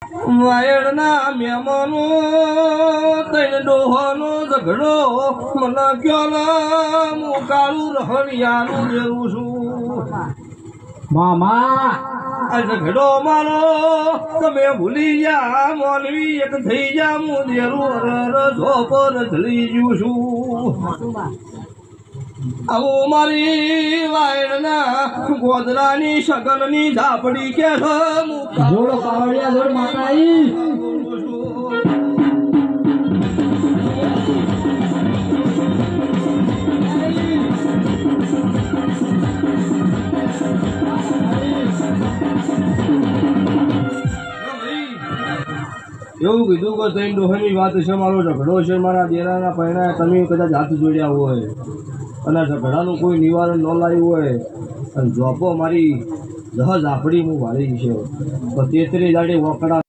વાયડના મહેમાનો તૈન ડોહાનો ઝઘડો મને ક્યાં હું કાળું રહણિયાનું જેવું છું મામા આ ઝઘડો મારો તમે ભૂલી ગયા મોલવી એક થઈ જા હું દેરું ઝોપર ધલી ગયું છું આવું મારી વાયડના ગોદરાની સગનની ઝાપડી કે જોડો પાવડિયા જોડ માતાઈ એવું કીધું કે તઈ ડોહાની વાત છે મારો ઝઘડો છે મારા દેરાના પૈણા તમે કદાચ હાથ જોડ્યા હોય અને ઝઘડાનું કોઈ નિવારણ ન લાવ્યું હોય અને જોપો મારી જહાજ આપણી હું વાળી છે તો તેતરી દાડે વકડા